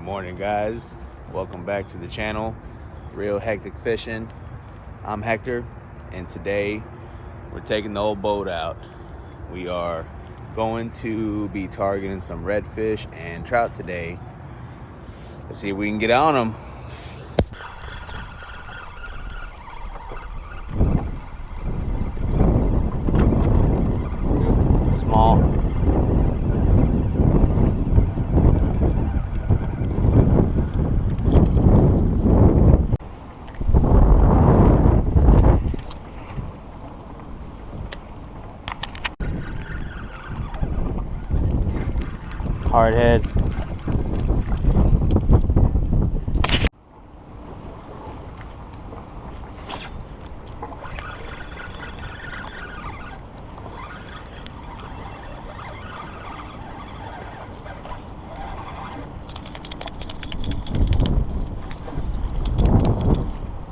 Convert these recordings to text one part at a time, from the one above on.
Morning, guys. Welcome back to the channel, Real Hectic Fishing. I'm Hector, and today we're taking the old boat out. We are going to be targeting some redfish and trout today. Let's see if we can get on them. Small. Hard head.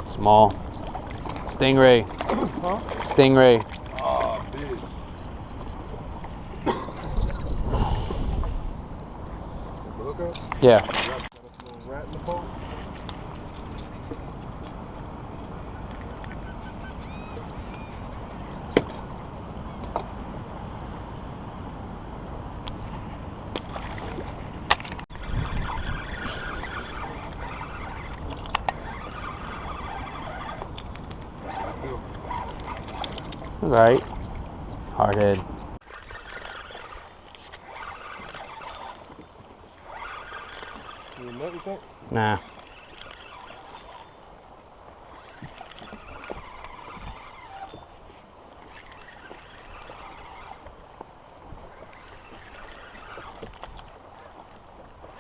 Small. Stingray. Huh? Stingray. Oh, bitch. Look up. Yeah. Got a little rat in the boat. All right. Hard head. You nut, you think? Nah.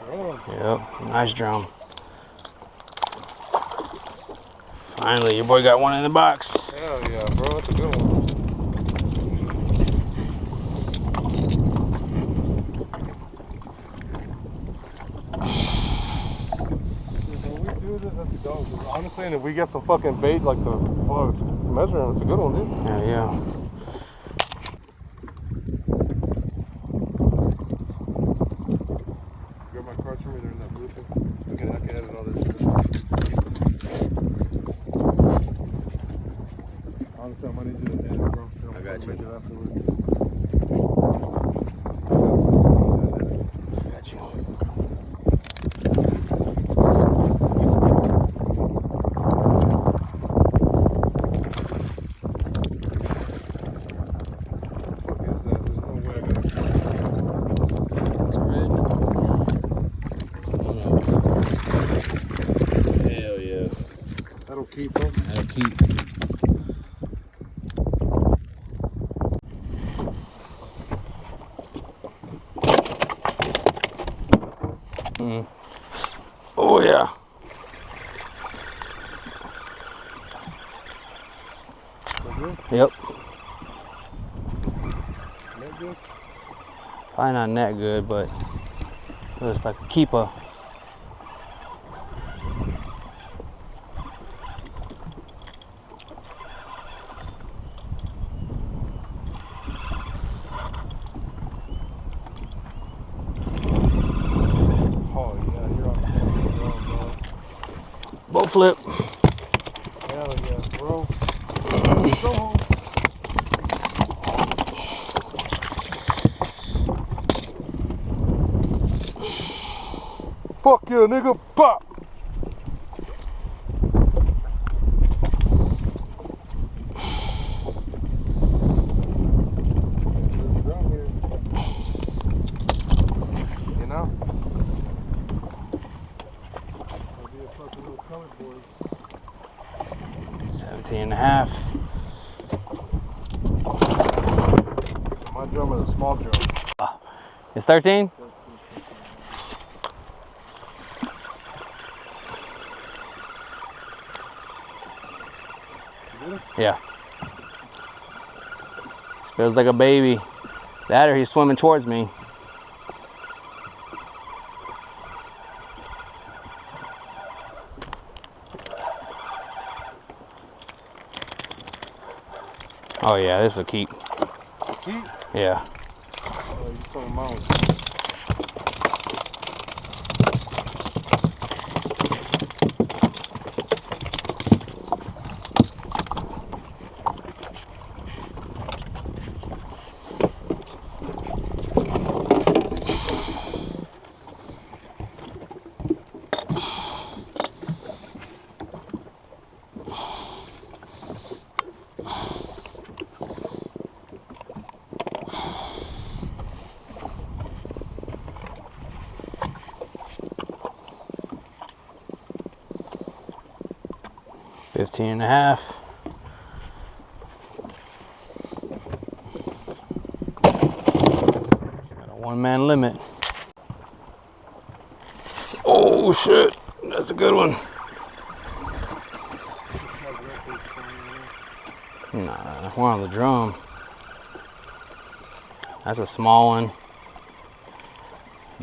Oh. Yep. Nice drum. Finally, your boy got one in the box. Hell yeah, bro. That's a good one. Honestly, and if we get some fucking bait like the fuck measuring, it's a good one, dude. Yeah, yeah. Grab my cards for me, they're in that blue thing. I can edit all this shit. Honestly, I might need you to edit, bro. I got you. Make it afterwards. I got you. That'll keep them. That'll keep. Oh yeah. Yep. Net good? Probably not that good, but it's like a keeper. Oh yeah, you're on the road, bro. Boat flip. Hell yeah, bro. Go home. Fuck yeah, nigga. Pop. You know? It'll be a fucking little colored boy. 17 and a half. My drum is a small drum. It's 13? Yeah. Feels like a baby. That or he's swimming towards me. Oh yeah, this is a keep. Keep? Yeah. You told him I was. 15.5. Got a one-man limit. Oh shit, that's a good one. Nah, one on the drum. That's a small one.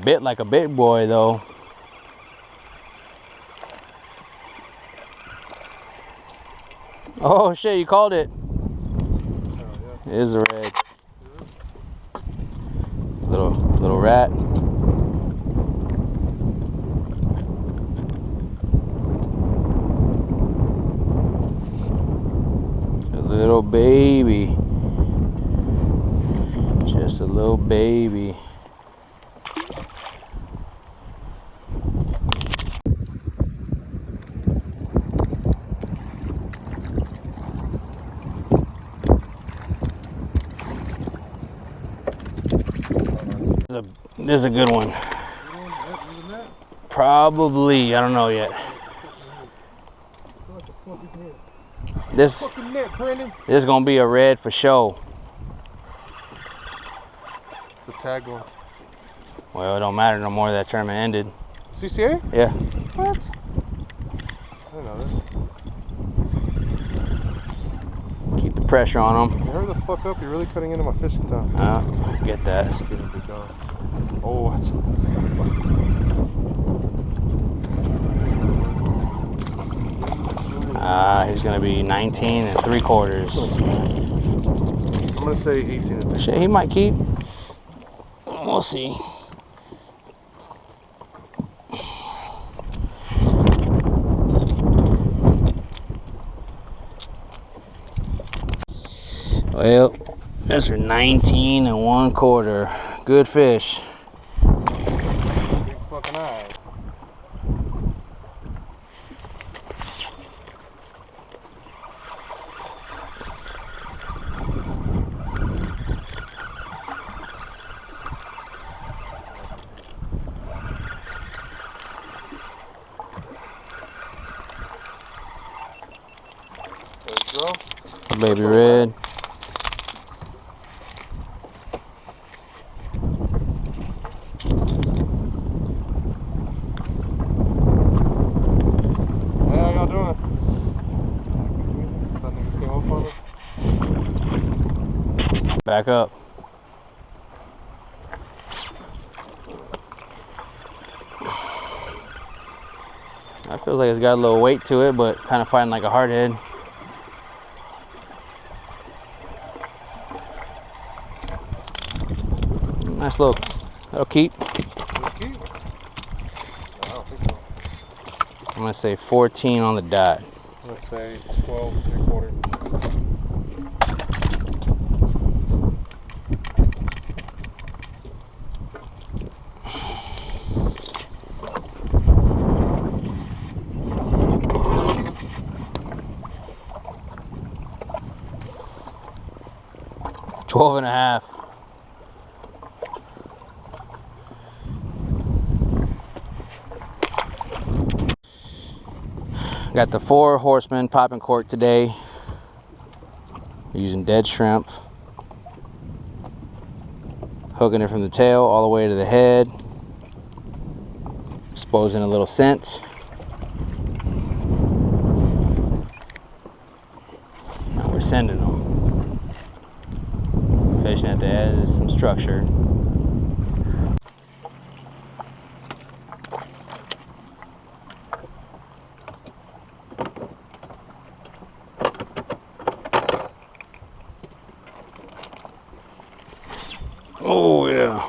Bit like a big boy though. Oh shit, you called it. It is a red. Little rat. A little baby. Just a little baby. This is a good one. Probably, I don't know yet. This is gonna be a red for sure. The tag one. Well, it don't matter no more. That tournament ended. CCA? Yeah. What? I didn't know that. Keep the pressure on them. You hurry the fuck up. You're really cutting into my fishing time. Get that. Just kidding, big dog. Oh, that's... He's gonna be 19 3/4. I'm gonna say 18 3/4. Shit, he might keep. We'll see. Well, that's for 19 1/4. Good fish. Big fucking eye. There you go. Baby red. How y'all doing? That niggas came up on us. Back up. That feels like it's got a little weight to it, but kind of fighting like a hardhead. Nice look. That'll keep. I don't think so. I'm gonna say 14 on the dot. I'm gonna say 12 3/4. Twelve and a half. Got the 4 Horsemen popping cork today. We're using dead shrimp. Hooking it from the tail all the way to the head. Exposing a little scent. Now we're sending them. Fishing at the edge is some structure. Oh yeah.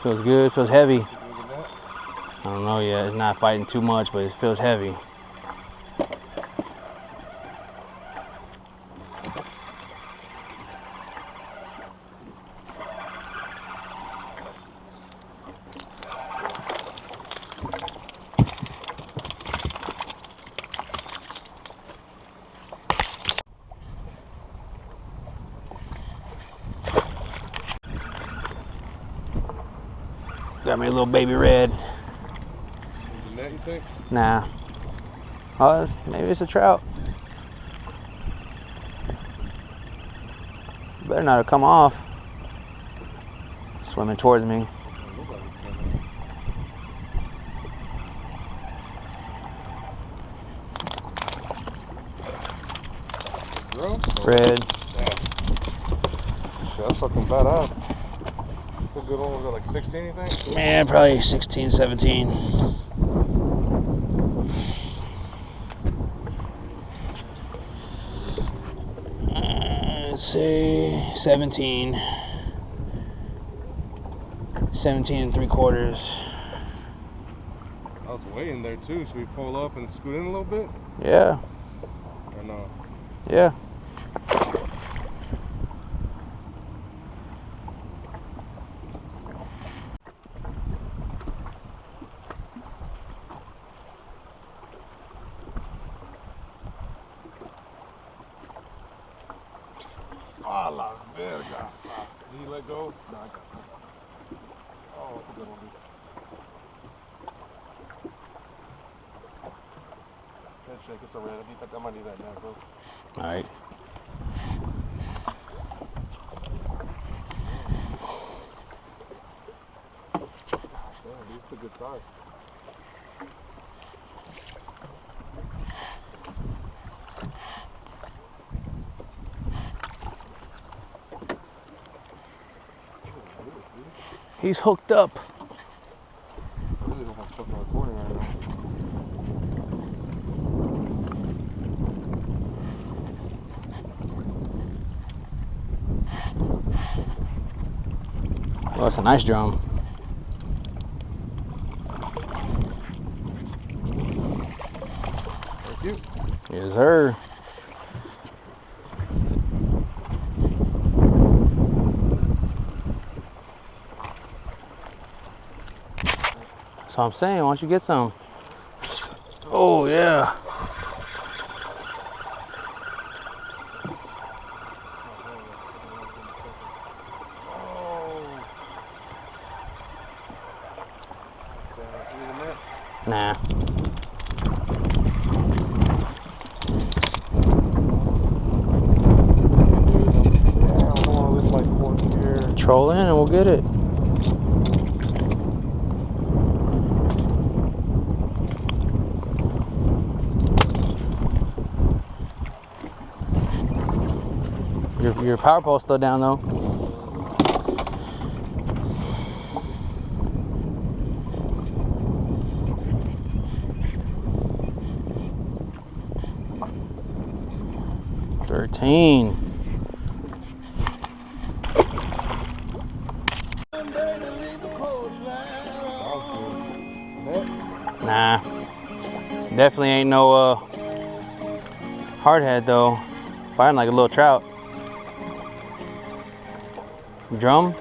Feels good, feels heavy. I don't know yet, it's not fighting too much, but it feels heavy. Got me a little baby red. Is it net, you think? Nah. Oh, maybe it's a trout. Better not have come off. Swimming towards me. Red. Shit, that's fucking badass. It's a good one. Was it like 16, you think? Man, probably 16, 17. Let's see, 17. 17 3/4. I was way in there too. Should we pull up and scoot in a little bit? Yeah. Or no? Yeah. Ah, la verga. Did you let go? No, I got it. Oh, that's a good one, dude. Head shake, it's alright. I might need that now, bro. All right. Damn, dude, it's a good size. He's hooked up. I really don't have fucking recording right now. Oh, that's a nice drum. Thank you. Yes, sir. That's what I'm saying. Why don't you get some? Oh, yeah. Nah. Troll in and we'll get it. Your power pole's still down though. $13. Nah, definitely ain't no hardhead though. Fighting like a little trout. Drum.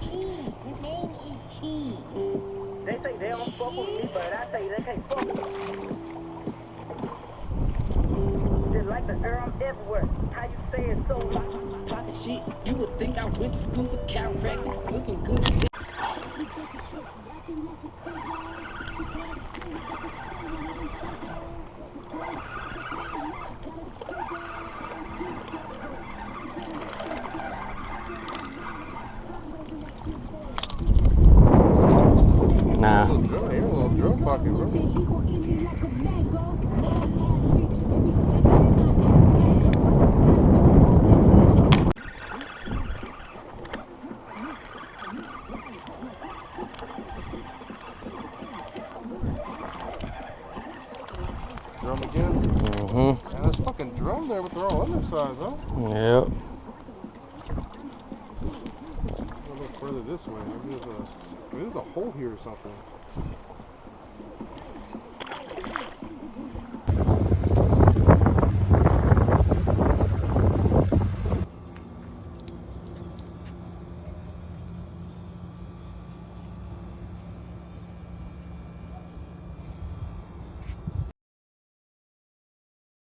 His name is Cheese. They say they don't fuck with me, but I say they can't fuck with me. Just like the girl, I'm everywhere. How you say it so like shit? You would think I went to school for chiropractic, looking good. Nah. A little drill pocket, bro. Drum again? Mm-hmm. Man, there's fucking drum there, but they're all undersized, huh? Yep. A little further this way. Maybe there's a hole here or something.